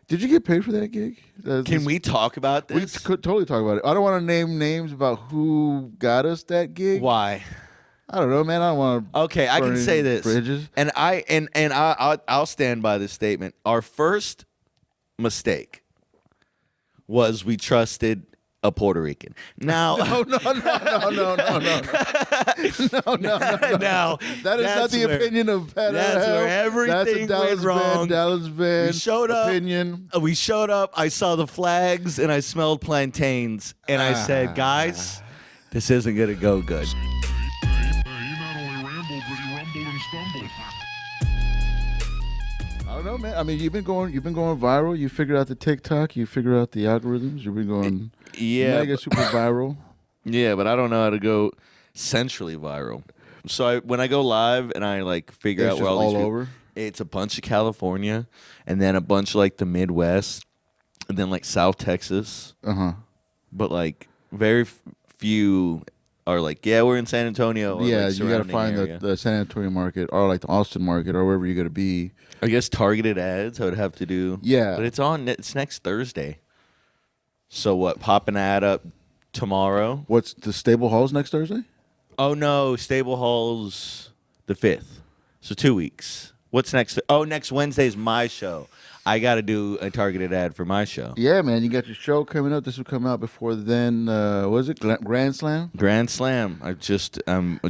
Did you get paid for that gig? Can we talk about We this? could totally talk about it. I don't want to name names about who got us that gig. Why? I don't know, man. I don't want to. Okay, I can say this. Bridges. And I'll stand by this statement. Our first mistake was we trusted a Puerto Rican. Now, No. Now, That is not the opinion of Pat. That's where everything Dallas went wrong. Dallas Vann. We showed up. Opinion. We showed up. I saw the flags and I smelled plantains, and I said, "Guys, this isn't gonna go good." He not only rambled, but he rumbled and stumbled. I don't know, man. I mean, you've been going viral. You figured out the TikTok. You figured out the algorithms. You've been going mega super viral. Yeah, but I don't know how to go centrally viral. So when I go live and I like figure It's out where just all these all people, over? it's a bunch of California, and then a bunch of like the Midwest, and then like South Texas. But like very few are like, yeah, we're in San Antonio. Or, Yeah, like, you got to surrounding find area. the San Antonio market or like the Austin market or wherever you got to be. I guess targeted ads I would have to do. Yeah. But it's next Thursday. So what, pop an ad up tomorrow? What's the Stable Halls next Thursday? Oh no, Stable Hall's the 5th. So 2 weeks. What's next? Oh, next Wednesday's my show. I got to do a targeted ad for my show. Yeah, man. You got your show coming up. This will come out before then. What is it? Grand Slam? Grand Slam.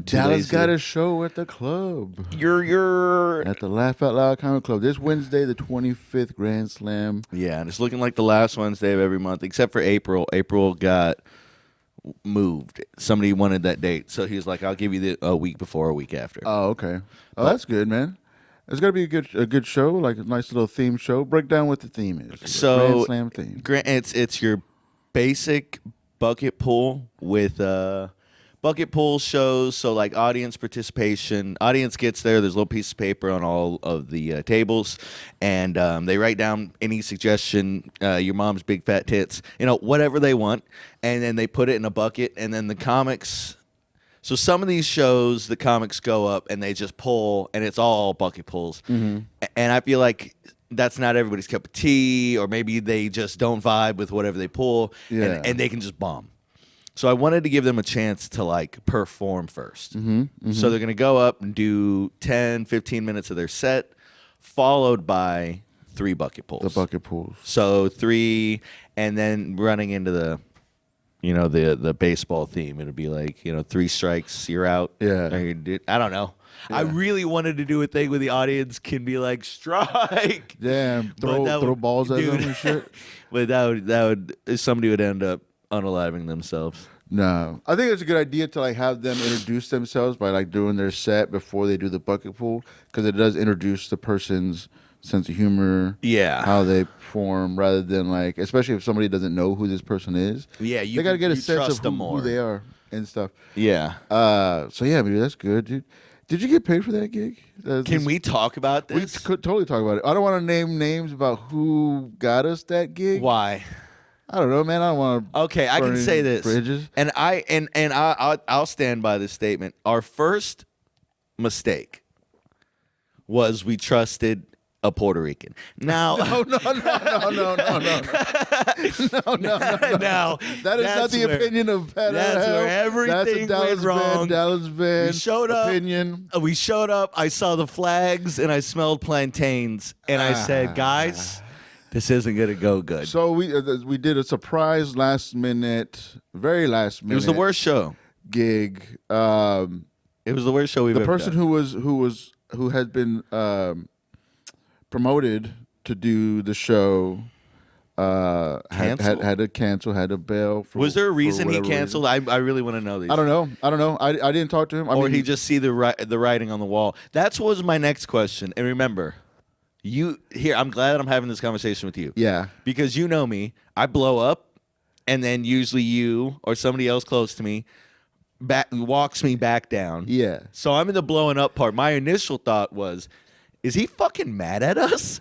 Dallas got a show at the club. You're At the Laugh Out Loud Comedy Club. This Wednesday, the 25th Grand Slam. Yeah, and it's looking like the last Wednesday of every month, except for April. April got moved. Somebody wanted that date, so he was like, "I'll give you a week before, a week after." Oh, okay. Oh, that's good, man. It's got to be a good show, like a nice little theme show. Break down what the theme is. So Grand Slam theme. It's your basic bucket pool with bucket pool shows. So like audience participation. Audience gets there. There's a little piece of paper on all of the tables, and they write down any suggestion. Your mom's big fat tits. Whatever they want, and then they put it in a bucket. And then the comics. So some of these shows, the comics go up and they just pull, and it's all bucket pulls. Mm-hmm. And I feel like that's not everybody's cup of tea, or maybe they just don't vibe with whatever they pull, and they can just bomb. So I wanted to give them a chance to like perform first. Mm-hmm, mm-hmm. So they're going to go up and do 10, 15 minutes of their set, followed by 3 bucket pulls. The bucket pools. So 3, and then running into the baseball theme. It'd be like, 3 strikes, you're out. Yeah. I don't know. Yeah. I really wanted to do a thing where the audience can be like, strike. Damn. Throw balls at them and shit. But that would somebody would end up unaliving themselves. No. I think it's a good idea to like have them introduce themselves by like doing their set before they do the bucket pool, because it does introduce the person's sense of humor, how they perform, rather than like, especially if somebody doesn't know who this person is. Yeah, they got to get a sense of who they are and stuff. Yeah. So yeah, dude, that's good, dude. Did you get paid for that gig? Can we talk about this? We could totally talk about it. I don't want to name names about who got us that gig. Why? I don't know, man. I don't want to. Okay, I can say this. Bridges. And I'll stand by this statement. Our first mistake was we trusted a Puerto Rican. Now, No. Now, That is not the opinion of Pat. That's where everything went wrong. Dallas Vann. We showed up. Opinion. We showed up. I saw the flags and I smelled plantains, and I said, "Guys, this isn't gonna go good." So we did a surprise very last minute. It was the worst show. Gig. It was the worst show we've ever done. The person who had been promoted to do the show had to cancel, had to bail. Was there a reason he canceled? I really want to know these. I don't know. I didn't talk to him. Or he just see the writing on the wall. That was my next question. And remember, I'm glad I'm having this conversation with you. Yeah. Because you know me. I blow up, and then usually you or somebody else close to me walks me back down. Yeah. So I'm in the blowing up part. My initial thought was, is he fucking mad at us?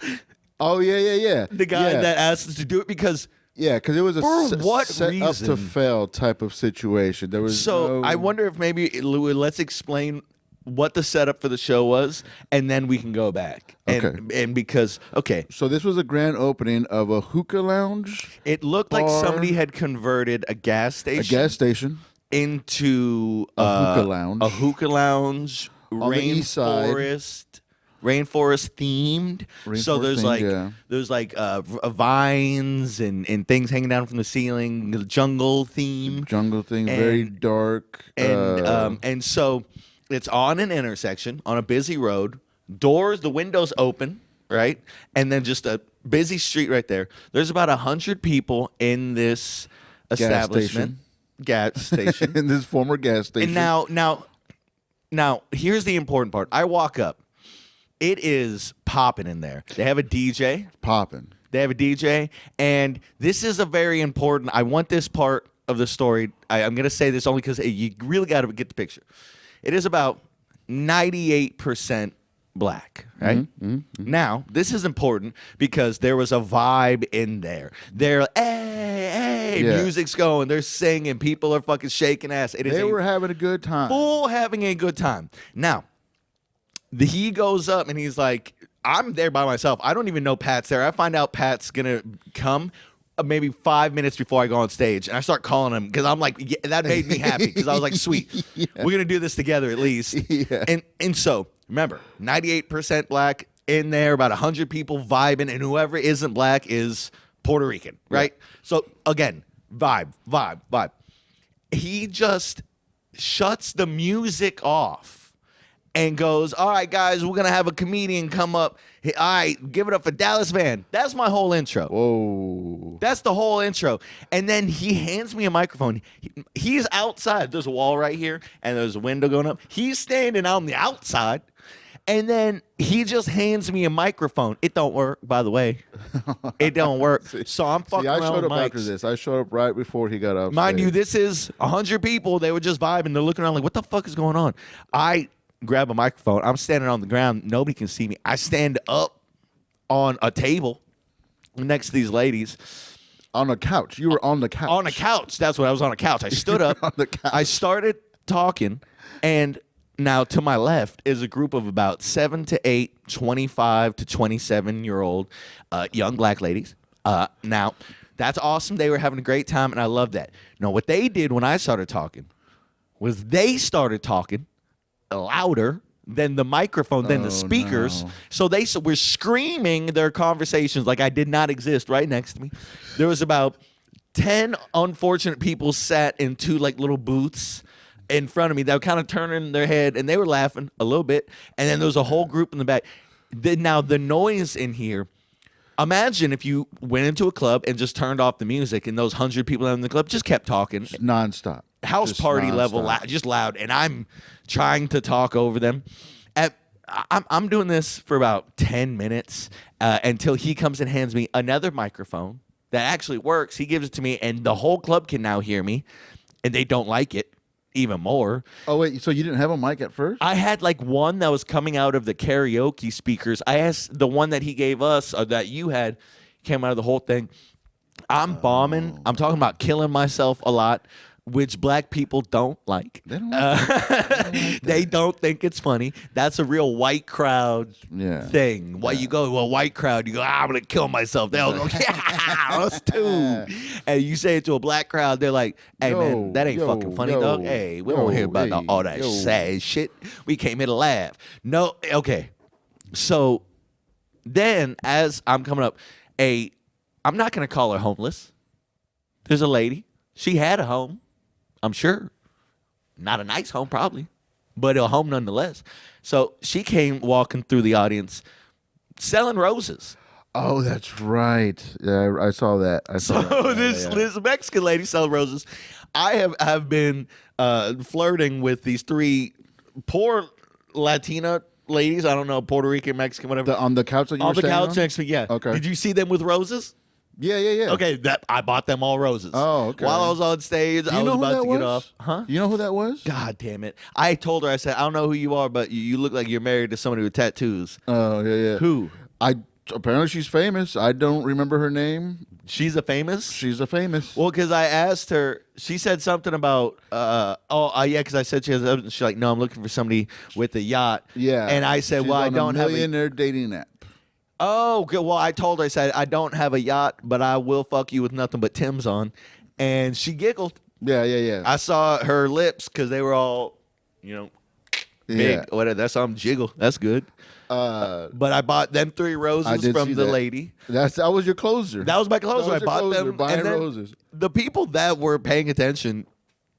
Oh, yeah. The guy that asked us to do it because... Yeah, because it was what set reason? up to fail type of situation. There was I wonder if maybe let's explain what the setup for the show was, and then we can go back. And because So this was a grand opening of a hookah lounge. it looked like bar, somebody had converted a gas station into a hookah lounge. A hookah lounge, On the east side. rainforest themed. So there's vines and things hanging down from the ceiling. The jungle theme. Jungle thing, very dark. And so it's on an intersection on a busy road. The windows open, right, and then just a busy street right there. There's about 100 people in this establishment. Gas station. In this former gas station. And now, here's the important part. I walk up. It is popping in there. They have a DJ. Popping. They have a DJ. And this is a very important. I want this part of the story. I'm going to say this only because you really got to get the picture. It is about 98% black, right? Now, this is important because there was a vibe in there. They're, hey, music's going. They're singing. People are fucking shaking ass. They were having a good time. Full having a good time. Now, he goes up and he's like, I'm there by myself. I don't even know Pat's there. I find out Pat's going to come maybe 5 minutes before I go on stage. And I start calling him because I'm like, yeah, that made me happy because I was like, sweet. We're going to do this together at least. And so, remember, 98% black in there, about 100 people vibing, and whoever isn't black is Puerto Rican, right? So, again, vibe. He just shuts the music off and goes, all right, guys, we're going to have a comedian come up. All right, give it up for Dallas Vann. That's my whole intro. Whoa. That's the whole intro. And then he hands me a microphone. He's outside. There's a wall right here, and there's a window going up. He's standing on the outside, and then he just hands me a microphone. It don't work, by the way. It don't work. So I'm fucking around I showed with up mics. after this. I showed up right before he got up. Mind you, this is 100 people. They were just vibing. They're looking around like, what the fuck is going on? I grab a microphone. I'm standing on the ground. Nobody can see me. I stand up on a table next to these ladies. On a couch. You were on the couch. On a couch. That's what I was on a couch. I stood up. On the couch. I started talking, and now to my left is a group of about 7 to 8, 25 to 27-year-old young black ladies. Now, that's awesome. They were having a great time, and I love that. Now, what they did when I started talking was they started talking louder than the microphone, than the speakers. No. So they were screaming their conversations like I did not exist right next to me. There was about 10 unfortunate people sat in two like little booths in front of me that were kind of turning their head, and they were laughing a little bit. And then there was a whole group in the back. Now, the noise in here, imagine if you went into a club and just turned off the music and those 100 people in the club just kept talking. Nonstop. House Just party nonstop. level, just loud. And I'm trying to talk over them. I'm doing this for about 10 minutes until he comes and hands me another microphone that actually works. He gives it to me, and the whole club can now hear me, and they don't like it even more. Oh, wait. So you didn't have a mic at first? I had like one that was coming out of the karaoke speakers. I asked the one that he gave us, or that you had, came out of the whole thing. I'm bombing. I'm talking about killing myself a lot, which black people don't like. They don't like They don't think it's funny. That's a real white crowd thing. Why you go to a white crowd, you go, I'm going to kill myself. They'll go, yeah, us too. And you say it to a black crowd, they're like, hey, man, that ain't fucking funny, dog. Hey, we don't hear about all that sad shit. We came here to laugh. No, okay. So then as I'm coming up, I'm not going to call her homeless. There's a lady. She had a home. I'm sure. Not a nice home, probably, but a home nonetheless. So she came walking through the audience selling roses. Oh, that's right. Yeah, I saw that. So this Mexican lady selling roses. I have been flirting with these three poor Latina ladies. I don't know, Puerto Rican, Mexican, whatever. On the couch that you were on the standing couch on? next to me, yeah. Okay. Did you see them with roses? Yeah. Okay, I bought them all roses. Oh, okay. While I was on stage, I was about to get off. Huh? You know who that was? God damn it. I told her, I said, I don't know who you are, but you look like you're married to somebody with tattoos. Oh, yeah. Who? Apparently, she's famous. I don't remember her name. She's a famous. She's a famous. Well, because I asked her, she said something about, yeah, because I said she has a husband. She's like, no, I'm looking for somebody with a yacht. Yeah. And I said, she's well, I on don't a have a. millionaire dating app. Oh, good. Well, I told her, I said, I don't have a yacht, but I will fuck you with nothing but Tim's on. And she giggled. Yeah. I saw her lips because they were all, big. Yeah. Whatever. That's something jiggle. That's good. But I bought them 3 roses from the lady. That was your closer. That was my closer. I bought them. Buying and then roses. The people that were paying attention,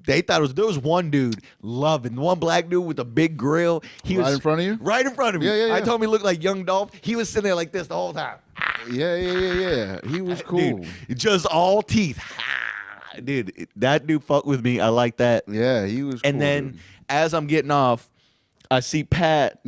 they thought there was one dude loving, one black dude with a big grill. He Right was in front of you? Right in front of me. Yeah. I told him he looked like Young Dolph. He was sitting there like this the whole time. Yeah. He was cool. Dude, just all teeth. Dude, that dude fucked with me. I like that. Yeah, he was And cool, then dude. as I'm getting off, I see Pat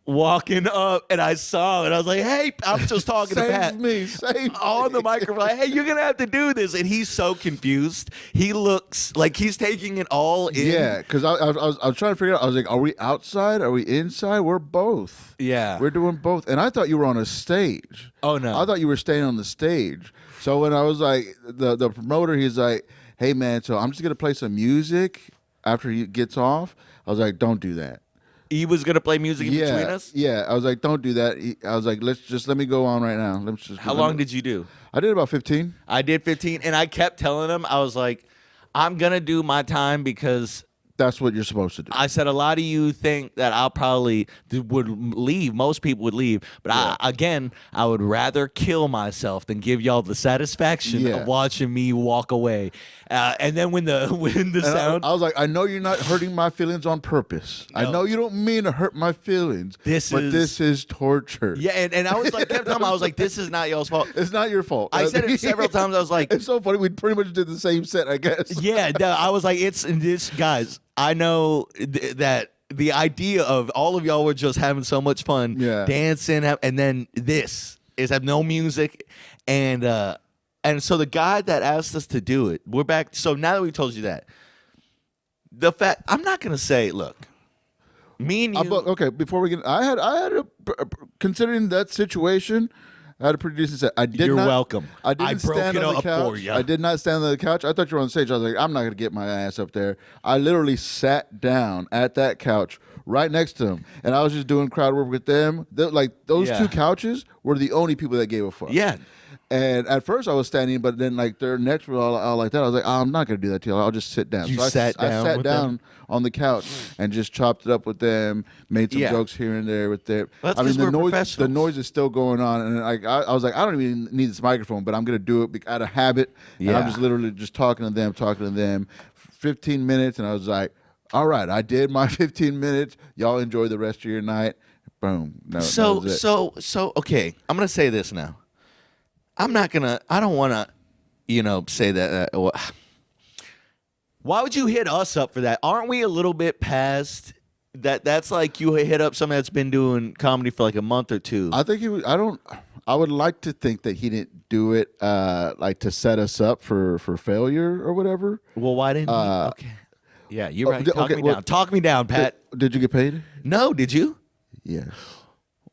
walking up, and I saw it. I was like, hey, I'm just talking to Pat. Save On the me. microphone, like, hey, you're going to have to do this. And he's so confused. He looks like he's taking it all in. Yeah, because I was trying to figure out. I was like, are we outside? Are we inside? We're both. Yeah. We're doing both. And I thought you were on a stage. Oh, no. I thought you were staying on the stage. So when I was like, the promoter, he's like, hey, man, so I'm just going to play some music after he gets off. I was like, don't do that. He was going to play music in between us? Yeah. I was like, don't do that. I was like, let me go on right now. How long did you do? I did about 15. I did 15, and I kept telling him, I was like, I'm going to do my time because That's what you're supposed to do. I said a lot of you think that I'll probably would leave. Most people would leave, but I would rather kill myself than give y'all the satisfaction of watching me walk away. And then when the sound, I was like, I know you're not hurting my feelings on purpose. No. I know you don't mean to hurt my feelings. This is torture. Yeah, and I was like, kept telling him, I was like, this is not y'all's fault. It's not your fault. I said it several times. I was like, it's so funny. We pretty much did the same set, I guess. Yeah, I was like, it's guys. I know that the idea of all of y'all were just having so much fun, dancing, and then this is have no music, and so the guy that asked us to do it, we're back. So now that we told you that, the fact I'm not gonna say, look, me and you. Okay, before we get, I had considering that situation. I had a pretty decent set. You're welcome. I didn't stand on the couch. for you. I did not stand on the couch. I thought you were on stage. I was like, I'm not going to get my ass up there. I literally sat down at that couch right next to him, and I was just doing crowd work with them. Those two couches were the only people that gave a fuck. Yeah. And at first I was standing, but then like their necks were all like that. I was like, I'm not going to do that to you. I'll just sit down. You so sat down I sat with down them? on the couch and just chopped it up with them, made some jokes here and there with them. Well, that's 'cause we're the professionals. noise is still going on, and I was like, I don't even need this microphone, but I'm going to do it out of habit. And I'm just literally just talking to them, 15 minutes, and I was like, all right, I did my 15 minutes. Y'all enjoy the rest of your night. Boom. No, So that was it. okay, I'm gonna say this now. I don't want to, say that. Why would you hit us up for that? Aren't we a little bit past that? That's like you hit up somebody that's been doing comedy for like a month or two. I think I would like to think that he didn't do it like to set us up for failure or whatever. Well, why didn't he? Okay. Yeah, you're right. Talk me down, Pat. Did you get paid? No, did you? Yes.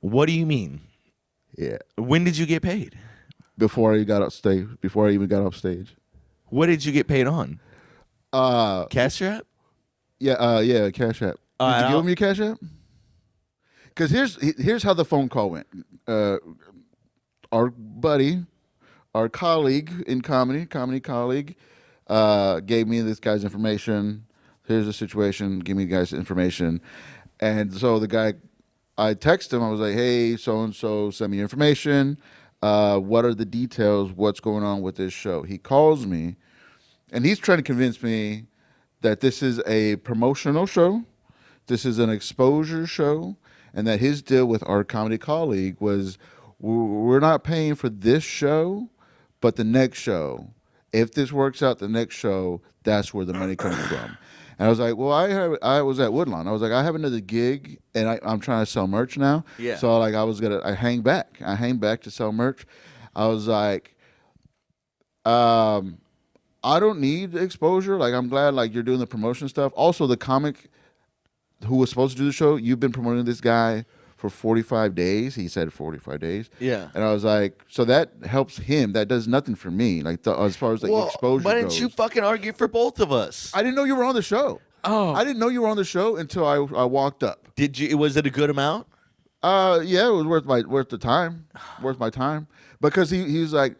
What do you mean? Yeah. When did you get paid? Before I even got off stage. What did you get paid on? Cash App? Yeah, Cash App. Did you give him your Cash App? Because here's how the phone call went. Our buddy, our colleague in comedy colleague, gave me this guy's information. Here's the situation. Give me the guy's information. And so the guy, I texted him. I was like, hey, so-and-so, send me your information. What are the details? What's going on with this show? He calls me, and he's trying to convince me that this is a promotional show, this is an exposure show, and that his deal with our comedy colleague was, we're not paying for this show, but the next show. If this works out, the next show, that's where the money comes from. And I was like, well, I was at Woodlawn. I was like, I have another gig, and I'm trying to sell merch now. Yeah. So like I hang back. I hang back to sell merch. I was like, I don't need exposure. Like I'm glad like you're doing the promotion stuff. Also, the comic who was supposed to do the show, you've been promoting this guy for 45 days. He said 45 days. Yeah. And I was like, so that helps him. That does nothing for me. Like as far as like exposure why didn't goes. you fucking argue for both of us? I didn't know you were on the show. Oh. I didn't know you were on the show until I walked up. Did you? Was it a good amount? Yeah, it was worth the time. Worth my time. Because he was like,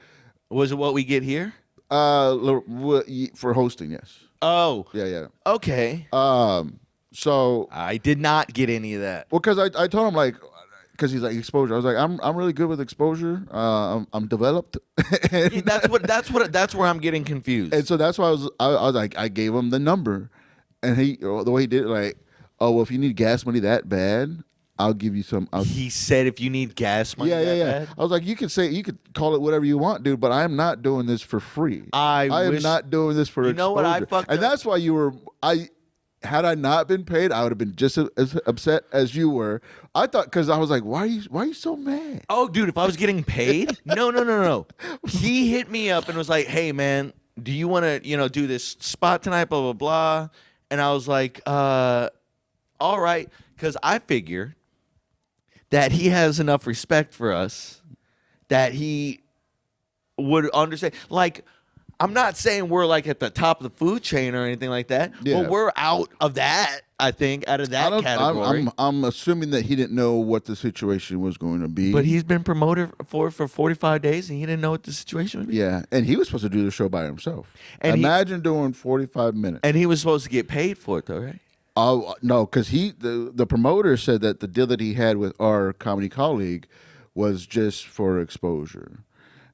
Was it what we get here? For hosting, yes. Oh. Yeah. Okay. So I did not get any of that. well, because I told him like, because he's like exposure. I was like, I'm really good with exposure. I'm developed. Yeah, that's where I'm getting confused. And so that's why I was like, I gave him the number, and the way he did it, like, oh well, if you need gas money that bad, I'll give you some. He said if you need gas money, Yeah. bad? I was like, you could call it whatever you want, dude, but I am not doing this for free. I am not doing this for You exposure. know what I fucked and up? that's why had I not been paid, I would have been just as upset as you were. I thought, because I was like, why are you so mad? Oh, dude, if I was getting paid? No. He hit me up and was like, hey, man, do you want to, do this spot tonight, blah, blah, blah. And I was like, all right. Because I figure that he has enough respect for us that he would understand. Like, I'm not saying we're like at the top of the food chain or anything like that. Yeah. But we're out of that, I think, out of that category. I'm assuming that he didn't know what the situation was going to be. But he's been promoted for 45 days, and he didn't know what the situation would be. Yeah, and he was supposed to do the show by himself. And imagine doing 45 minutes. And he was supposed to get paid for it, though, right? Oh no, because the promoter said that the deal that he had with our comedy colleague was just for exposure.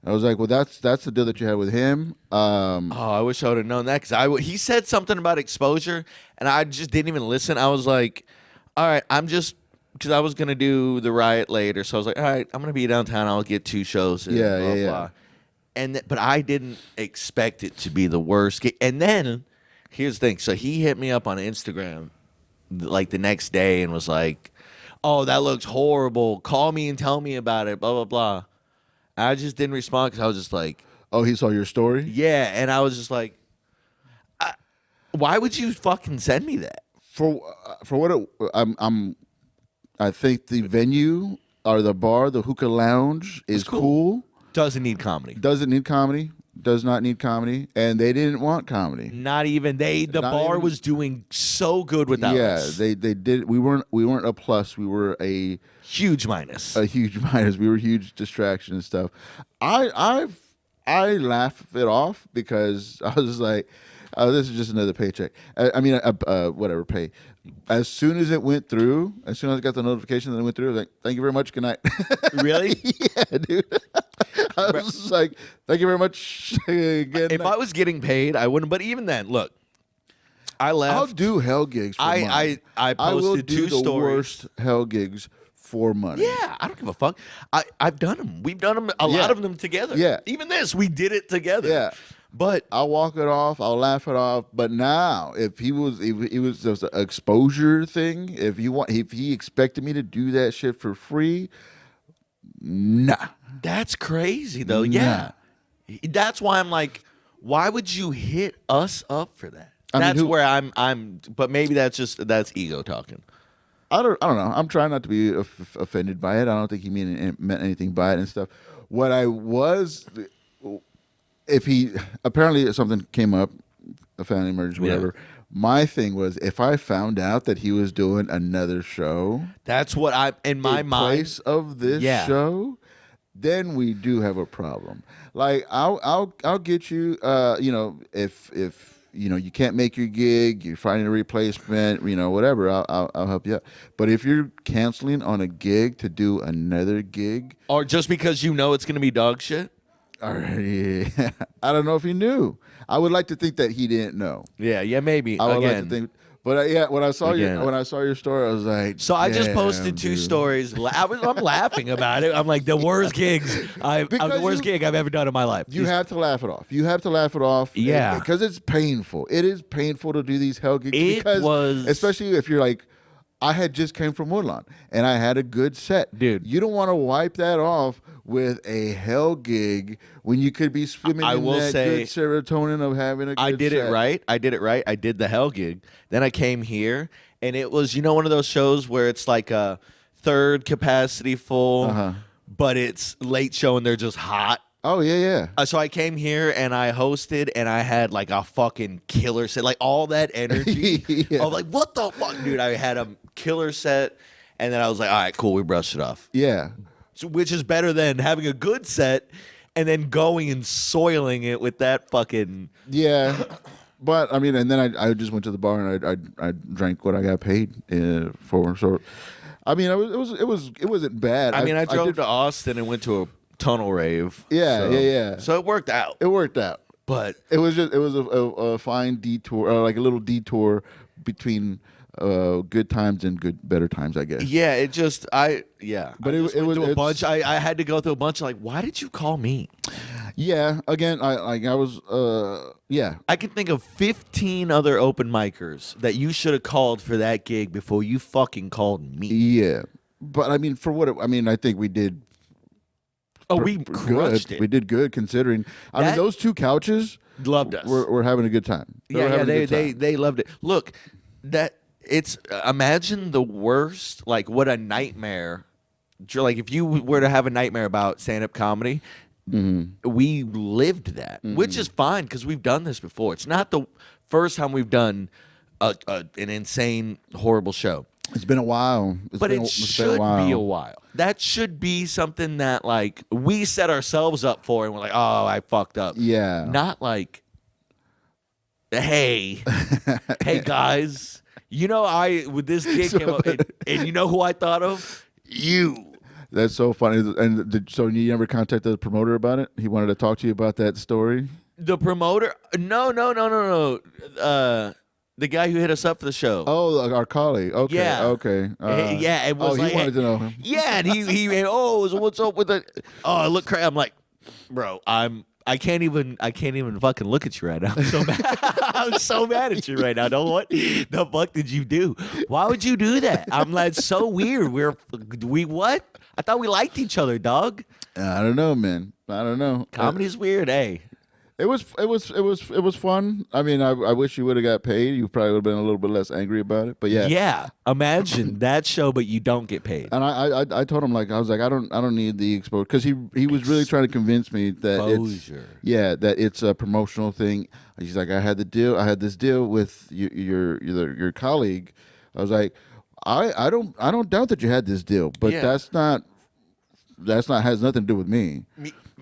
I was like, well, that's the deal that you had with him. I wish I would have known that, because he said something about exposure, and I just didn't even listen. I was like, all right, because I was going to do the riot later, so I was like, all right, I'm going to be downtown. I'll get 2 shows. And Yeah. blah. But I didn't expect it to be the worst. And then, here's the thing. So he hit me up on Instagram like the next day and was like, oh, that looks horrible. Call me and tell me about it, blah, blah, blah. I just didn't respond because I was just like, oh, he saw your story? yeah. And I was just like, why would you fucking send me that? For what I think the venue or the bar, the hookah lounge is cool. Doesn't need comedy. Doesn't need comedy. Does not need comedy. And they didn't want comedy. Not even the bar was doing so good without us. Yeah, they did. We weren't a plus. We were a huge minus. A huge minus. We were a huge distraction and stuff. I laugh it off because I was just like, oh, this is just another paycheck. Whatever pay. As soon as it went through, as soon as I got the notification that it went through, I was like, thank you very much. Good night. Really? Yeah, dude. I was just like, thank you very much. If I was getting paid, I wouldn't. But even then, look, I left. I'll do hell gigs for money. I posted I will do 2 the stories. worst hell gigs for money. Yeah, I don't give a fuck. I've done them. We've done them, a lot of them together. Yeah. Even this, we did it together. Yeah. But I'll walk it off. I'll laugh it off. But now, if it was just an exposure thing, if he expected me to do that shit for free, nah. That's crazy, though. Nah. Yeah. That's why I'm like, why would you hit us up for that? That's where I'm. But maybe that's ego talking. I don't know. I'm trying not to be offended by it. I don't think he meant anything by it and stuff. What I was. If apparently something came up, a family emergency, whatever. Yeah. My thing was, if I found out that he was doing another show, that's what in my mind, place of this show, then we do have a problem. Like I'll get you, if you can't make your gig, you're finding a replacement, whatever, I'll help you out. But if you're canceling on a gig to do another gig, or just because it's going to be dog shit. Already, I don't know if he knew. I would like to think that he didn't know. Yeah, maybe. I would like to think, but when I saw your story, I was like, so I just posted 2 stories. I'm laughing about it. I'm like, the worst gigs the worst gig I've ever done in my life. You have to laugh it off. You have to laugh it off. Yeah, because it's painful. It is painful to do these hell gigs. Especially if you're like, I had just came from Woodlawn and I had a good set, dude. You don't want to wipe that off with a hell gig when you could be swimming in that good serotonin of having a good I did it right. I did the hell gig. Then I came here, and it was, one of those shows where it's like third capacity full, Uh-huh. but it's late show and they're just hot. Oh yeah. So I came here and I hosted and I had like a fucking killer set, like all that energy. Yeah. I was like, what the fuck, dude? I had a killer set, and then I was like, all right, cool, we brushed it off. Yeah. So, which is better than having a good set and then going and soiling it with that fucking. Yeah. But I mean, and then I just went to the bar and I drank what I got paid for. So, I mean, it wasn't bad. I mean, I drove to Austin and went to a tunnel rave. Yeah, yeah. So it worked out. It worked out, but it was a fine detour, like a little detour between good times and better times, I guess. Yeah, it just But I was a bunch. I had to go through a bunch of like, why did you call me? Yeah, again, I was yeah. I can think of 15 other open micers that you should have called for that gig before you fucking called me. Yeah, but I mean, for what I think we did. Oh, we crushed good. it. We did good considering. I mean, those two couches loved us. We're having a good time. They loved it. Look, that it's imagine the worst, like what a nightmare. Like if you were to have a nightmare about stand-up comedy, we lived that, which is fine because we've done this before. It's not the first time we've done an insane, horrible show. It's been a while. It should be a while. That should be something that like we set ourselves up for, and we're like, oh, I fucked up. Yeah. Not like, hey, hey guys, you know with this gig came up, and you know who I thought of? You. That's so funny. And so you never contacted the promoter about it? He wanted to talk to you about that story? The promoter? No. The guy who hit us up for the show. Oh, our colleague. Okay. Yeah. Okay. Yeah. It was he wanted to know him. Yeah, and he so what's up with the? Oh, I look crazy. I'm like, bro, I can't even fucking look at you right now. I'm so mad. I'm so mad at you right now. No, what the fuck did you do? Why would you do that? I'm like, so weird. We what? I thought we liked each other, dog. I don't know, man. I don't know. Comedy's weird, hey. It was fun. I mean, I wish you would have got paid. You probably would have been a little bit less angry about it. But yeah. Yeah. Imagine that show, but you don't get paid. And I told him, like, I was like, I don't need the exposure, because he was really trying to convince me that it's a promotional thing. He's like, I had this deal with your colleague. I was like, I don't doubt that you had this deal, but that's not has nothing to do with me.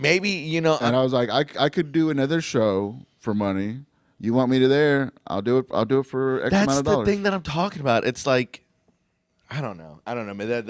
Maybe, and I was like, I could do another show for money. You want me to there? I'll do it for X amount of dollars. That's the thing that I'm talking about. It's like, I don't know, man.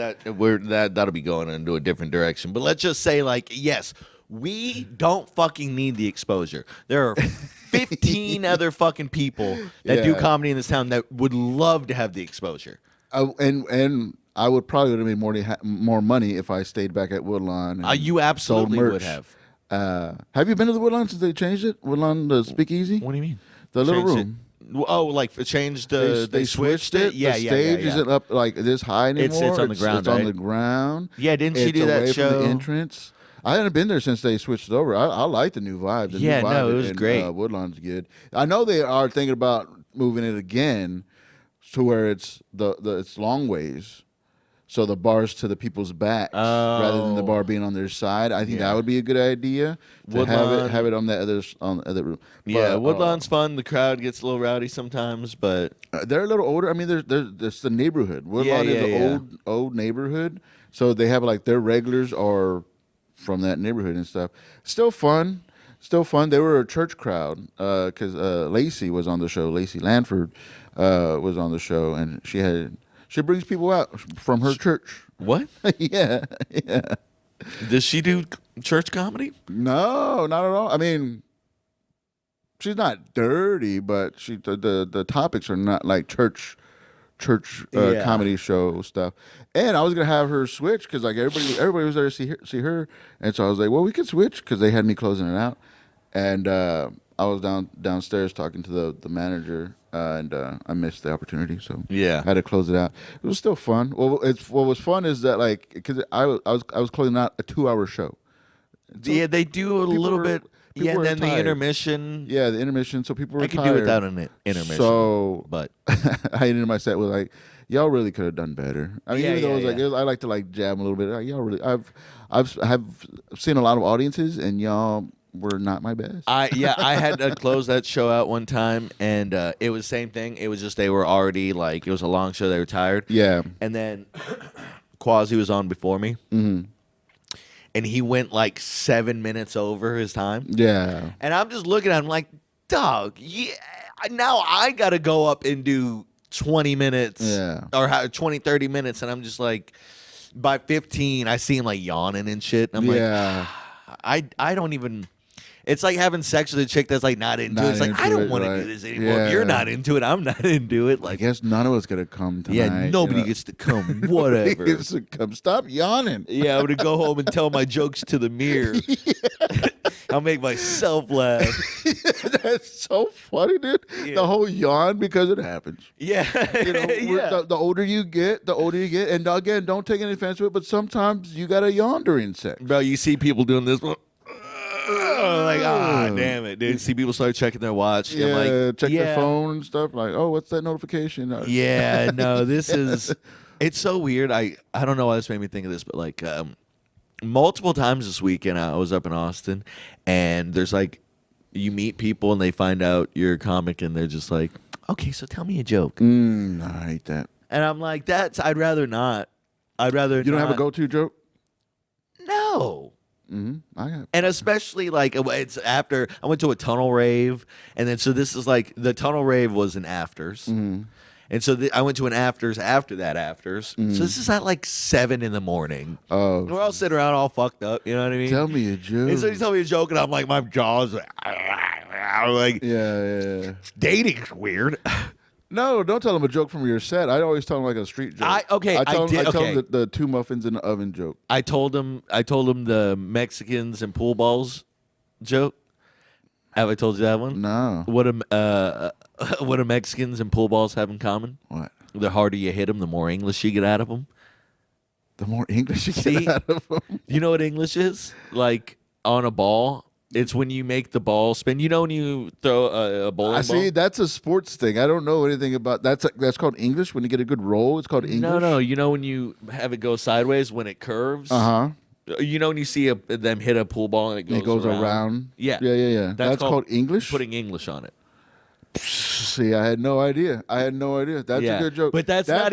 That'll be going into a different direction. But let's just say, like, yes, we don't fucking need the exposure. There are 15 other fucking people that do comedy in this town that would love to have the exposure. And I would probably have made more money if I stayed back at Woodlawn. You absolutely would have. Have you been to the Woodlawn since they changed it? Woodlawn, the Speakeasy? What do you mean? The little room. Oh, like changed they switched it? Yeah, the stage isn't up like this high anymore. It's on the ground, It's on the ground. Yeah, didn't she do that show? From the entrance. I hadn't been there since they switched it over. I like the new vibe. The new vibe it was great. Woodlawn's good. I know they are thinking about moving it again to where it's it's long ways, so the bar's to the people's backs rather than the bar being on their side. I think that would be a good idea to have it on the other room. Yeah, Woodlawn's fun. The crowd gets a little rowdy sometimes, but they're a little older. I mean, there's the neighborhood. Woodlawn is an old neighborhood, so they have like their regulars are from that neighborhood and stuff. Still fun. They were a church crowd because Lacey was on the show. Lacey Lanford was on the show, and she brings people out from her church. What? Yeah. Does she do church comedy? No, not at all. I mean, she's not dirty, but the topics are not like church comedy show stuff. And I was gonna have her switch because like everybody was there to see her, and so I was like, well, we could switch because they had me closing it out, and I was downstairs talking to the manager, and I missed the opportunity, so I had to close it out. It was still fun. Well, what was fun is that like because I was closing out a 2-hour show. So they do a little bit. Yeah, and then the intermission. Yeah, the intermission. So people were I could do without an intermission. So, but I ended my set with like, y'all really could have done better. I mean, even though it was like, I like to like jab a little bit. Like, y'all really, I've seen a lot of audiences, and y'all were not my best. I had to close that show out one time, and it was the same thing. It was just they were already like it was a long show. They were tired. Yeah. And then Quasi was on before me, Mm-hmm. and he went like 7 minutes over his time. Yeah. And I'm just looking at him like, dog, yeah. Now I got to go up and do 20 minutes or 20, 30 minutes. And I'm just like, by 15, I see him like yawning and shit. And I'm like, I don't even. It's like having sex with a chick that's like not into it. It's like, I don't want to do this anymore. Yeah. If you're not into it, I'm not into it. Like, I guess none of us gonna come tonight. yeah, nobody gets to come. Whatever. Gets to come. Stop yawning. Yeah, I'm gonna go home and tell my jokes to the mirror. I'll make myself laugh. That's so funny, dude. Yeah. The whole yawn because it happens. Yeah, You know, the older you get, and again, don't take any offense to it, but sometimes you gotta yawn during sex. Bro, you see people doing this. Like, damn it, dude. See people start checking their watch. Yeah, I'm like, check their phone and stuff. Like, oh, what's that notification? Yeah, no, this is. It's so weird. I don't know why this made me think of this, but like multiple times this weekend, I was up in Austin, and there's like, you meet people and they find out you're a comic, and they're just like, okay, so tell me a joke. I hate that. And I'm like, I'd rather not. I'd rather. You don't have a go-to joke? No. I have. And especially like it's after I went to a tunnel rave, and then so this is like the tunnel rave was an afters, and so I went to an afters after that afters. So this is at like 7 a.m. Oh, We're all sitting around all fucked up, you know what I mean? tell me a joke. And so you tell me a joke, and I'm like, my jaw's like, yeah. dating's weird. No, don't tell them a joke from your set. I always tell them like a street joke. I tell them the 2 muffins in the oven joke. I told him the Mexicans and pool balls joke. Have I told you that one? No. What do Mexicans and pool balls have in common? What? The harder you hit them, the more English you get out of them. The more English you See? get out of them. You know what English is? Like on a ball. It's when you make the ball spin. You know when you throw a bowling ball? See, that's a sports thing. I don't know anything about that's called English. When you get a good roll, it's called English. No. You know when you have it go sideways when it curves? You know when you see them hit a pool ball and it goes around? Yeah. Yeah. That's called English? Putting English on it. See, I had no idea. That's a good joke. But that's not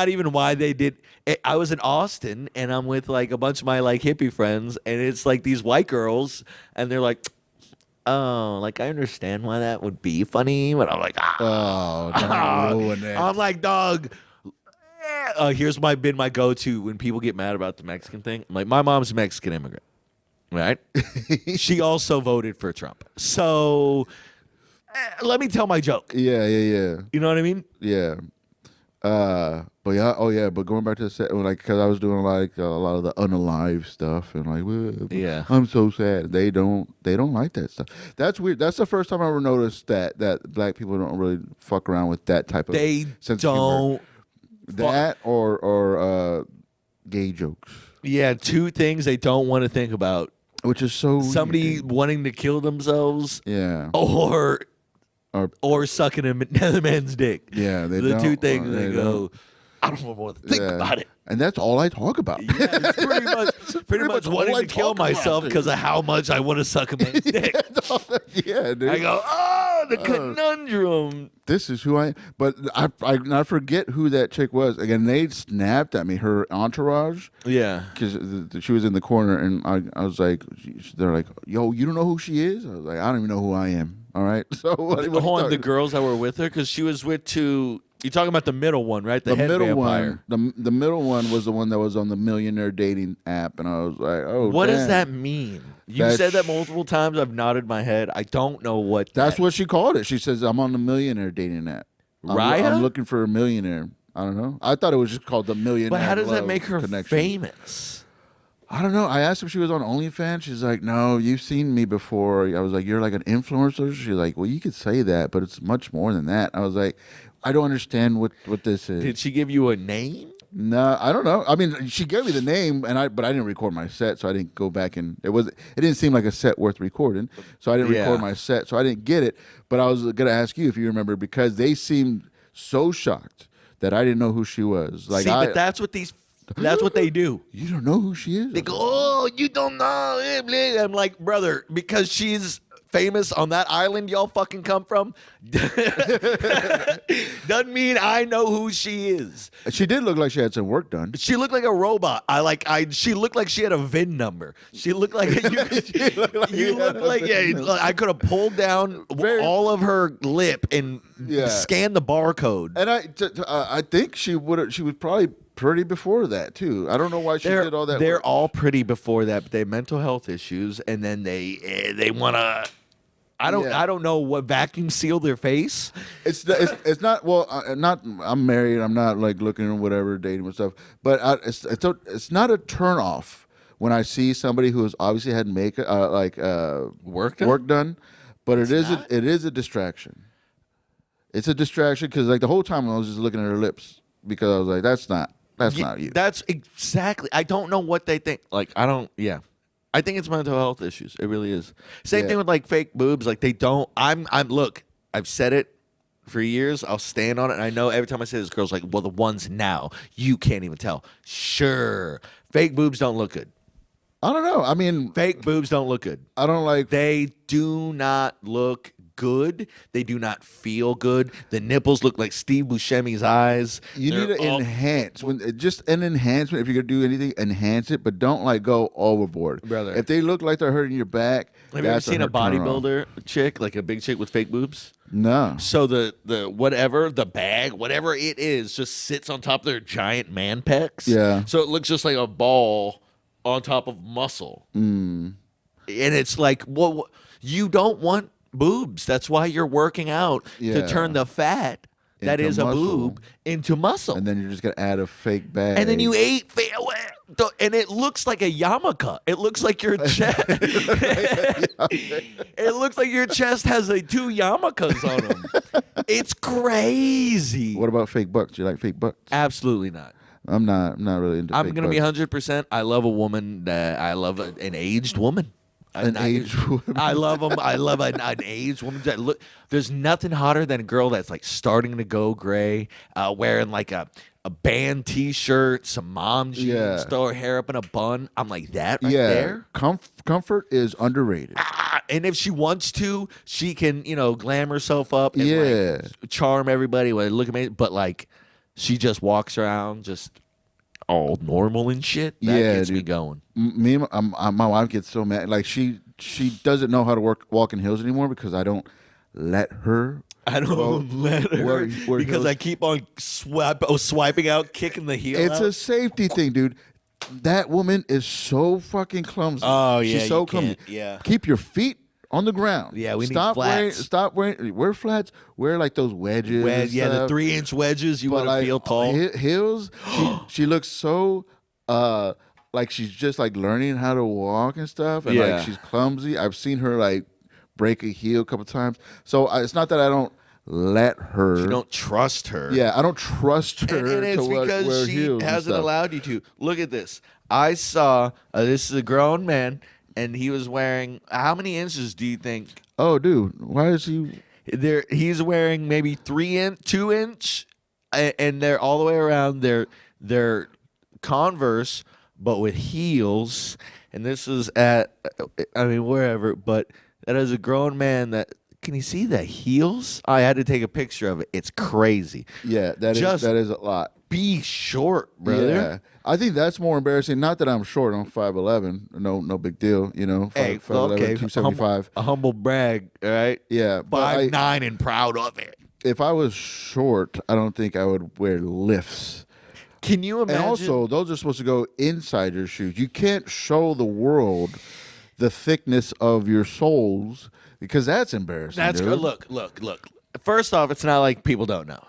even why they did. I was in Austin and I'm with like a bunch of my like hippie friends, and it's like these white girls, and they're like, oh, like I understand why that would be funny, but I'm like, don't ruin it. I'm like, dog. Here's been my go-to when people get mad about the Mexican thing. I'm like, my mom's a Mexican immigrant, right? She also voted for Trump, so. Let me tell my joke. Yeah. You know what I mean? Yeah. But yeah, but going back to the set, like, because I was doing like a lot of the unalive stuff, and like, well, I'm so sad. They don't like that stuff. That's weird. That's the first time I ever noticed that black people don't really fuck around with that type of sense of humor. That or gay jokes. Yeah, 2 things they don't want to think about. Which is so somebody weird. Wanting to kill themselves. Yeah. Or sucking another man's dick. Yeah, the 2 things they go, I don't want to think about it. And that's all I talk about. Yeah, it's pretty much wanting to kill myself because of how much I want to suck a man's dick. Yeah, dude. I go, the conundrum. This is who I am. But I forget who that chick was. Again, they snapped at me, her entourage. Yeah. Because she was in the corner, and I was like, they're like, yo, you don't know who she is? I was like, I don't even know who I am. All right. So hold on, the girls that were with her, because she was with 2. You're talking about the middle one, right? The head middle vampire. one. The middle one was the one that was on the millionaire dating app, and I was like, oh, what damn. does that mean? You said that multiple times. I've nodded my head. I don't know what. That's what she called it. She says, I'm on the millionaire dating app. Raya? I'm looking for a millionaire. I don't know. I thought it was just called the millionaire. But how does that make her connection. Famous? I don't know. I asked if she was on OnlyFans. She's like, no, you've seen me before. I was like, you're like an influencer? She's like, well, you could say that, but it's much more than that. I was like, I don't understand what this is. Did she give you a name? No, I don't know. I mean, she gave me the name, but I didn't record my set, so I didn't go back and it didn't seem like a set worth recording, so I didn't record my set, so I didn't get it. But I was gonna ask you if you remember, because they seemed so shocked that I didn't know who she was. Like, but that's what they do. You don't know who she is? They go, oh, you don't know. I'm like, brother, because she's famous on that island y'all fucking come from, doesn't mean I know who she is. She did look like she had some work done. She looked like a robot. She looked like she had a VIN number. She looked like you looked like I could have pulled down all of her lip and scanned the barcode. And I think she was probably pretty before that too. I don't know why she did all that. They're work. all pretty before that, but they have mental health issues, and then they want to. I don't know what vacuum seal their face. It's not well. I'm married. I'm not like looking or whatever, dating and stuff. But it's not a turn off when I see somebody who has obviously had makeup work done. But it is a distraction. It's a distraction because like the whole time I was just looking at her lips because I was like, that's not you. That's exactly. I don't know what they think. Like I don't. Yeah. I think it's mental health issues. It really is. Same thing with like fake boobs. Like they don't. Look. I've said it for years. I'll stand on it. And I know every time I say this, girl's like, well, the ones now you can't even tell. Sure, fake boobs don't look good. I don't know. I mean, fake boobs don't look good. I don't like. They do not look good. They do not feel good. The nipples look like Steve Buscemi's eyes. You need to enhance. Just an enhancement. If you're gonna do anything, enhance it, but don't like go overboard, brother. If they look like they're hurting your back, have you ever seen a bodybuilder chick, like a big chick with fake boobs? No. So the bag, whatever it is, just sits on top of their giant man pecs. Yeah. So it looks just like a ball on top of muscle. And it's like, well, you don't want boobs. That's why you're working out to turn the fat that is a boob into muscle. And then you're just gonna add a fake bag. And then you ate and it looks like a yarmulke. It looks like your chest. It looks like your chest has two yarmulkes on them. It's crazy. What about fake butts? Do you like fake butts? Absolutely not. I'm not really into. I'm gonna be 100%. I love a woman. I love an aged woman. Aged woman. I love them. I love an aged woman. Look, there's nothing hotter than a girl that's like starting to go gray, wearing like a band T-shirt, some mom jeans, throw her hair up in a bun. I'm like that right there. Comfort is underrated. And if she wants to, she can glam herself up and like charm everybody. Look at me, but like she just walks around just all normal and shit. That gets me going. My wife gets so mad. Like she doesn't know how to walk in heels anymore because I don't let her. Because I keep on swiping out, kicking the heel. It's a safety thing, dude. That woman is so fucking clumsy. Oh yeah, she's so clumsy. Yeah, keep your feet on the ground. Yeah, we need flats. Wear flats. Wear like those wedges. The 3-inch wedges. You want to feel tall. Heels. She looks so like she's just like learning how to walk and stuff, and like she's clumsy. I've seen her like break a heel a couple times. So it's not that I don't let her. You don't trust her. Yeah, I don't trust her. And it's because she hasn't allowed you to. Look at this. I saw this is a grown man. And he was wearing, how many inches do you think? Oh, dude, why is he? He's wearing maybe 2-inch, and they're all the way around. They're Converse, but with heels. And this is wherever. But that is a grown man that. Can you see the heels? I had to take a picture of it. It's crazy. Yeah, that is a lot. Be short, brother. Yeah. I think that's more embarrassing. Not that I'm short. I'm 5'11". No big deal. 5'11", 275. A humble brag, all right? Yeah. 5'9" and proud of it. If I was short, I don't think I would wear lifts. Can you imagine? And also, those are supposed to go inside your shoes. You can't show the world the thickness of your soles because that's embarrassing. That's good. Look. First off, it's not like people don't know.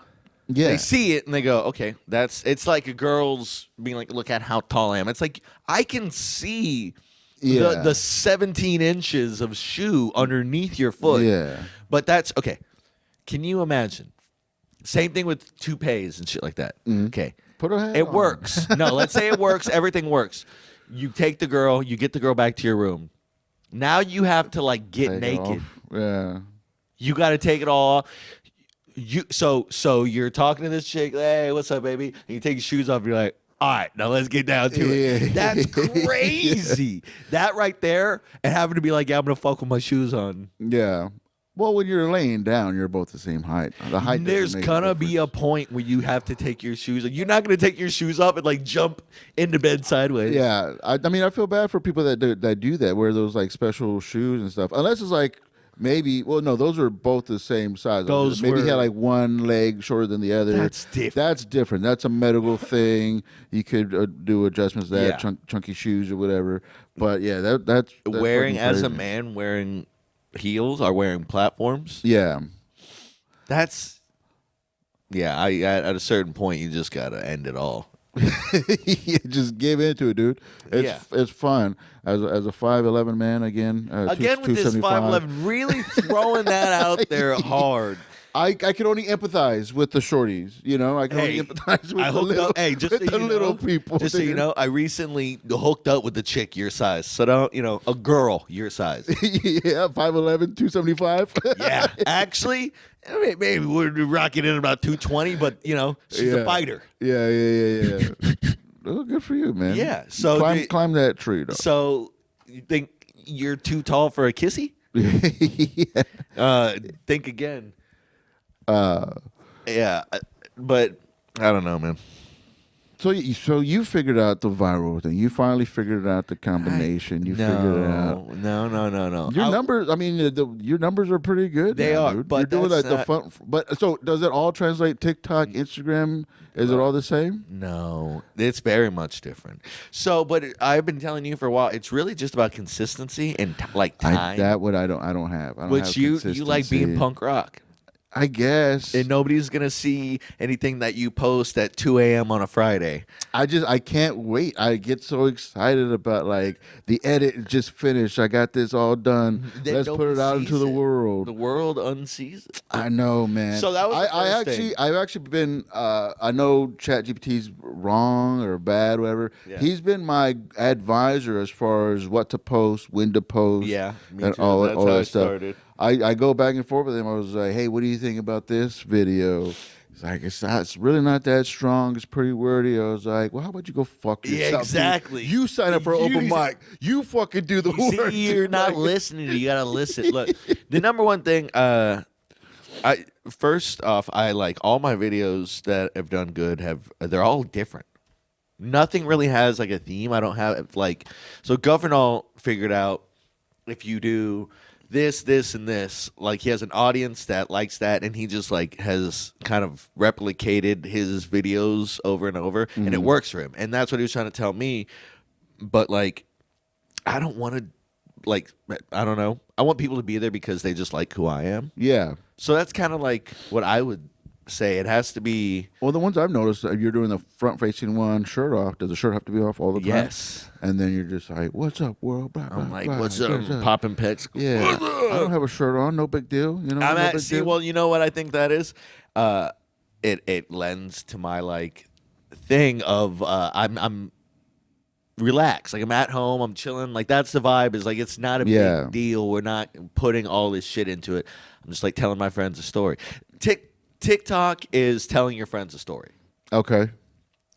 Yeah. They see it and they go, okay, it's like a girl's being like, look at how tall I am. It's like I can see the 17 inches of shoe underneath your foot. Yeah. But that's okay. Can you imagine? Same thing with toupees and shit like that. Mm-hmm. Okay. Put her head It on. works. No, let's say it works. Everything works. You take the girl, you get the girl back to your room. Now you have to like get naked. Yeah. You got to take it all off. So you're talking to this chick, hey, what's up, baby? And you take your shoes off, and you're like, all right, now let's get down to it. That's crazy. That right there, and having to be like, yeah, I'm gonna fuck with my shoes on. Yeah. Well, when you're laying down, you're both the same height. The height. There's gonna be a point where you have to take your shoes. You're not gonna take your shoes off and like jump into bed sideways. Yeah. I mean, I feel bad for people that do that, wear those like special shoes and stuff. Unless it's like. Maybe, well, no, those are both the same size. Maybe he had like one leg shorter than the other. That's different. That's different. That's a medical thing. You could do adjustments to that, chunky shoes or whatever. But yeah, that's wearing as a man wearing heels or wearing platforms. Yeah, that's at a certain point, you just gotta end it all. Just give into it, dude. It's fun. As a 5'11" man, again with this 5'11", really throwing that out there hard. I can only empathize with the shorties, you know. I can only empathize with the little people. Just so you know, I recently hooked up with a chick your size. So don't, a girl your size. Yeah, 5'11", 275. Yeah, actually, maybe we're rocking in about 220, but she's a fighter. Yeah. Oh, good for you, man. Yeah. So climb that tree, though. So you think you're too tall for a kissy? Yeah. Think again. Yeah, but I don't know, man. So you figured out the viral thing. You finally figured out the combination. Figured it out. No. Your numbers. I mean, your numbers are pretty good. They are, dude. but you're doing like the fun. But so does it all translate? TikTok, Instagram, is it all the same? No, it's very much different. So, but I've been telling you for a while. It's really just about consistency and like time. I don't have. Which you like being punk rock. I guess. And nobody's going to see anything that you post at 2 a.m. on a Friday. I can't wait. I get so excited about like the edit just finished. I got this all done. Let's put it out into the world. The world unsees it. I know, man. So that was I've actually been I know ChatGPT's wrong or bad, whatever. Yeah. He's been my advisor as far as what to post, when to post. Yeah, me and too. all That's that how stuff. Started. I go back and forth with him. I was like, hey, what do you think about this video? He's like, it's really not that strong. It's pretty wordy. I was like, well, how about you go fuck yourself? Yeah, exactly. Dude? You sign up for open mic. You fucking do the work. See, you're not listening. You got to listen. Look, the number one thing, first off, I like all my videos that have done good they're all different. Nothing really has like a theme. I don't have like, so Governor figured out if you do this, and this. Like he has an audience that likes that, and he just like has kind of replicated his videos over and over, and it works for him. And that's what he was trying to tell me. But like, I don't want to, like, I don't know. I want people to be there because they just like who I am. Yeah. So that's kind of like what I would say. It has to be. Well, the ones I've noticed, you're doing the front-facing one, shirt off. Does the shirt have to be off all the time? Yes. And then you're just like, "What's up, world?" Blah, blah, I'm like, blah, "What's up?" Popping pecs. Yeah. I don't have a shirt on. No big deal. You know. Well, you know what I think that is. It lends to my like thing of I'm relaxed. Like I'm at home. I'm chilling. Like that's the vibe. Is like it's not a big deal. We're not putting all this shit into it. I'm just like telling my friends a story. TikTok is telling your friends a story. Okay.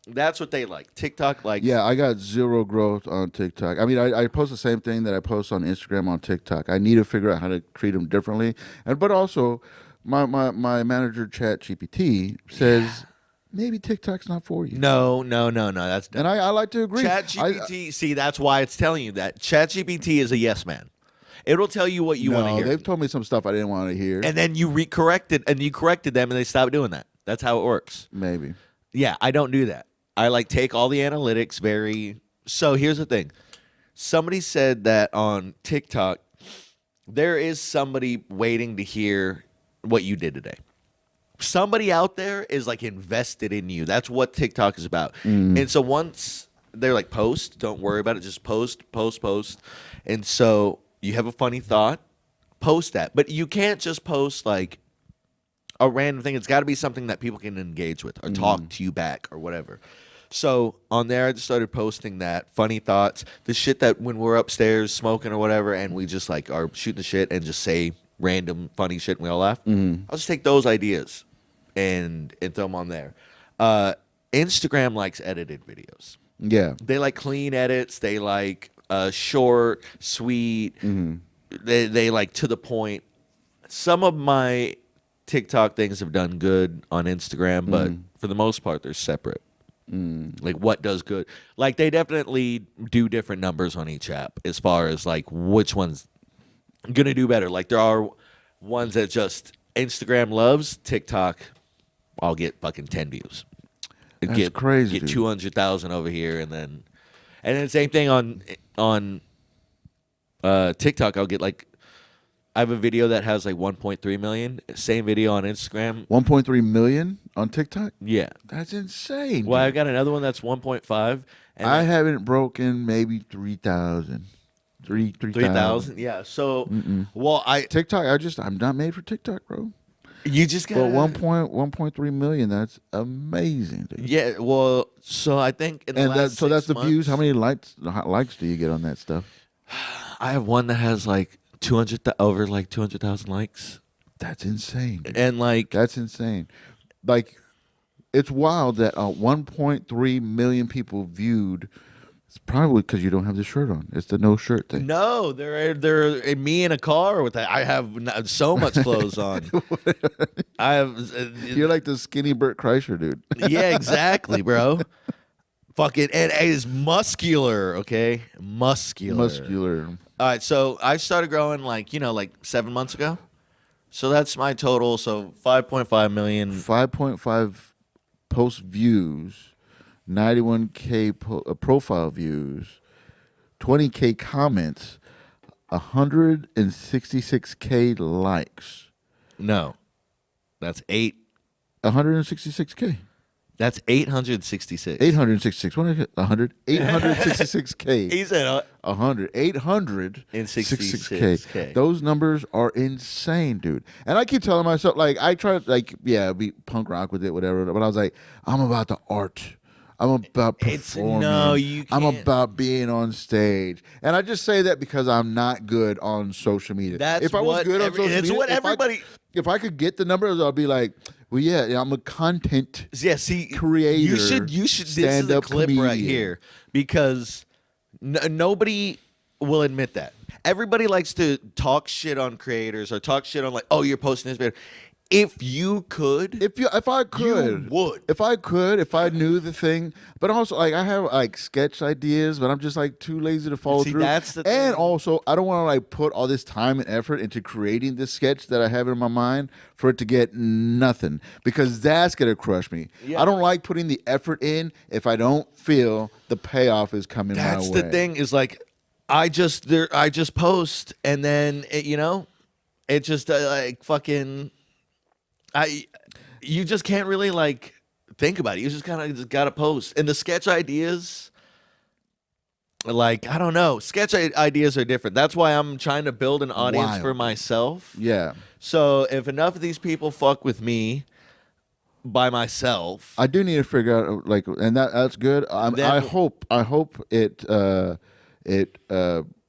That's what they like. TikTok likes. Yeah, I got zero growth on TikTok. I mean, I post the same thing that I post on Instagram on TikTok. I need to figure out how to treat them differently. But also, my manager ChatGPT says maybe TikTok's not for you. No. That's and I like to agree. ChatGPT. See, that's why it's telling you that ChatGPT is a yes man. It'll tell you what you want to hear. They've told me some stuff I didn't want to hear. And then you corrected them, and they stopped doing that. That's how it works. Maybe. Yeah, I don't do that. I like take all the analytics very. So here's the thing. Somebody said that on TikTok, there is somebody waiting to hear what you did today. Somebody out there is like invested in you. That's what TikTok is about. And so once they're like, post, don't worry about it. Just post. And so you have a funny thought, post that. But you can't just post like a random thing. It's got to be something that people can engage with or talk to you back or whatever. So on there, I just started posting that funny thoughts, the shit that when we're upstairs smoking or whatever, and we just like are shooting the shit and just say random funny shit and we all laugh. I'll just take those ideas and throw them on there. Instagram likes edited videos. Yeah. They like clean edits. They like short, sweet. They like to the point. Some of my TikTok things have done good on Instagram, but for the most part, they're separate. Like what does good? Like they definitely do different numbers on each app as far as like which one's gonna do better. Like there are ones that just Instagram loves. TikTok, I'll get fucking 10 views. That's crazy. Get 200,000 over here, and then the same thing on TikTok. I'll get like. I have a video that has like 1.3 million. Same video on Instagram. 1.3 million on TikTok? Yeah. That's insane. Well, dude. I got another one that's 1.5. I haven't broken maybe 3,000. 3,000? Yeah. So, well, TikTok, I'm not made for TikTok, bro. You just got. But 1.3 million, that's amazing, dude. Yeah, well, so I think in the last so that's the 6 months, views. How many likes do you get on that stuff? I have one that has like over like 200,000 likes. That's insane, dude. And like that's insane. Like it's wild that 1.3 million people viewed. It's probably because you don't have the shirt on. It's the no shirt thing. no, they're me in a car with that. I have so much clothes on. I have. You're like the skinny Burt Kreischer dude. Yeah, exactly, bro. Fucking and it is muscular, okay? Muscular. All right, so I started growing like 7 months ago. So that's my total. So 5.5 million. 5.5 post views, 91K profile views, 20K comments, 166K likes. No, that's 166K. That's 866. 866. What did I get? 100? 866K. He said 100. 866K. K. Those numbers are insane, dude. And I keep telling myself, like, I try to, be punk rock with it, whatever. But I was like, I'm about the art. I'm about performing. You can't. I'm about being on stage. And I just say that because I'm not good on social media. If I could get the numbers, I'll be like, well, yeah, I'm a content creator. You should. This is a clip comedian. right here because nobody will admit that. Everybody likes to talk shit on creators or talk shit on like, oh, you're posting this video. If you could, if I could, you would. If I could, if I knew the thing, but also like I have like sketch ideas, but I'm just like too lazy to follow through. That's the thing. And also, I don't want to like put all this time and effort into creating this sketch that I have in my mind for it to get nothing because that's gonna crush me. Yeah. I don't like putting the effort in if I don't feel the payoff is coming my way. That's the thing is like I just post and then it just like fucking. You just can't really like think about it. You just gotta post. And the sketch ideas, like I don't know, sketch ideas are different. That's why I'm trying to build an audience for myself. Yeah. So if enough of these people fuck with me by myself, I do need to figure out like, and that's good. I hope it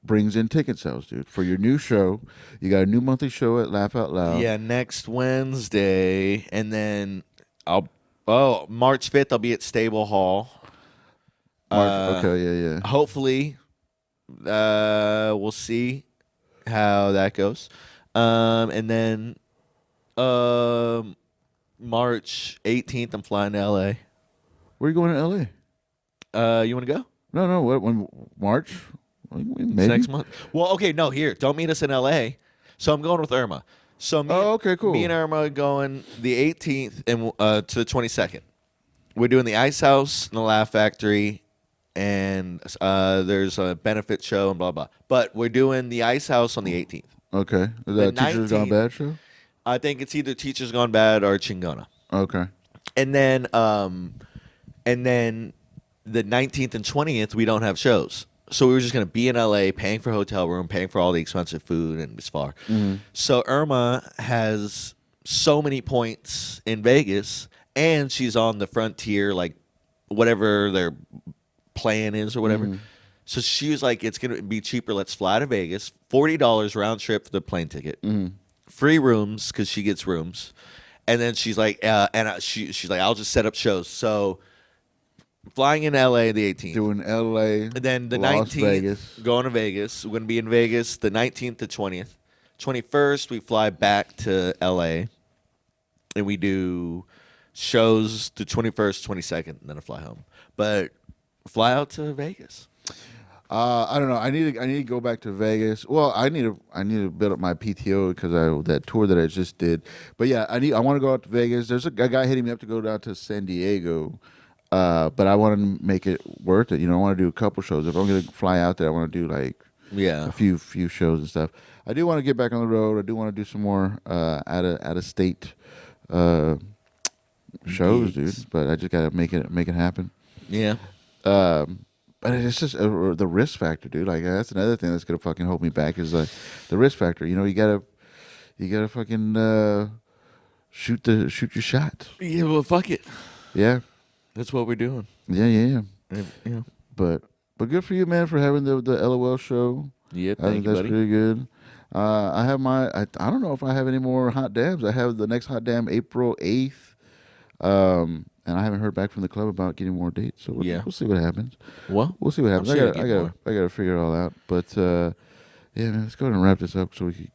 brings in ticket sales, dude, for your new show. You got a new monthly show at Laugh Out Loud. Yeah, next Wednesday, and then March 5th I'll be at Stable Hall. Okay, yeah. Hopefully, we'll see how that goes. And then March 18th I'm flying to LA. Where are you going to LA? You want to go? No. When March? Maybe next month. Well, okay, no. Here, don't meet us in L.A. So I'm going with Irma. So okay, cool. Me and Irma are going the 18th and to the 22nd. We're doing the Ice House and the Laugh Factory, and there's a benefit show and blah blah. But we're doing the Ice House on the 18th. Okay, is that Teachers Gone Bad show? I think it's either Teachers Gone Bad or Chingona. Okay, and then the 19th and 20th we don't have shows. So we were just going to be in LA, paying for hotel room, paying for all the expensive food, and it's far. Mm-hmm. So Irma has so many points in Vegas, and she's on the Frontier, like whatever their plan is or whatever. Mm-hmm. So she was like, it's going to be cheaper. Let's fly to Vegas. $40 round trip for the plane ticket. Mm-hmm. free rooms because she gets rooms, and then she's like, she's like, I'll just set up shows. So flying in LA the 18th, Doing LA, and then the Las 19th, Vegas. going to Vegas. We're gonna be in Vegas the 19th to 20th. 21st, we fly back to LA, and we do shows the 21st, 22nd, and then I fly home. But fly out to Vegas. I don't know. I need to go back to Vegas. Well, I need to build up my PTO because that tour that I just did. But yeah, I want to go out to Vegas. There's a guy hitting me up to go down to San Diego. But I want to make it worth it. I want to do a couple shows. If I'm gonna fly out there, I want to do like a few shows and stuff. I do want to get back on the road. I do want to do some more out of state shows, dude. But I just gotta make it happen. Yeah. But it's just the risk factor, dude. Like that's another thing that's gonna fucking hold me back is the risk factor. You gotta fucking shoot your shot. Yeah. Well, fuck it. Yeah. That's what we're doing. Yeah. Yeah. But good for you, man, for having the LOL show. Yeah, I think that's pretty good. I have I don't know if I have any more hot dams. I have the next hot dam April 8th. And I haven't heard back from the club about getting more dates. So we'll see what happens. Well, we'll see what happens. Sure I gotta figure it all out. But yeah, man, let's go ahead and wrap this up so we can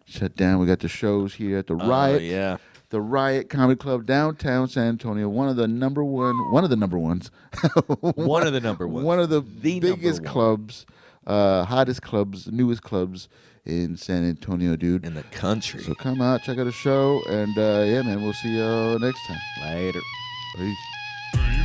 shut down. We got the shows here at the Riot. Yeah. The Riot Comedy Club downtown San Antonio, one of the number ones, One of the number ones. one of the biggest clubs, hottest clubs, newest clubs in San Antonio, dude. In the country. So come out, check out the show, and yeah, man, we'll see you next time. Later. Peace. Hey,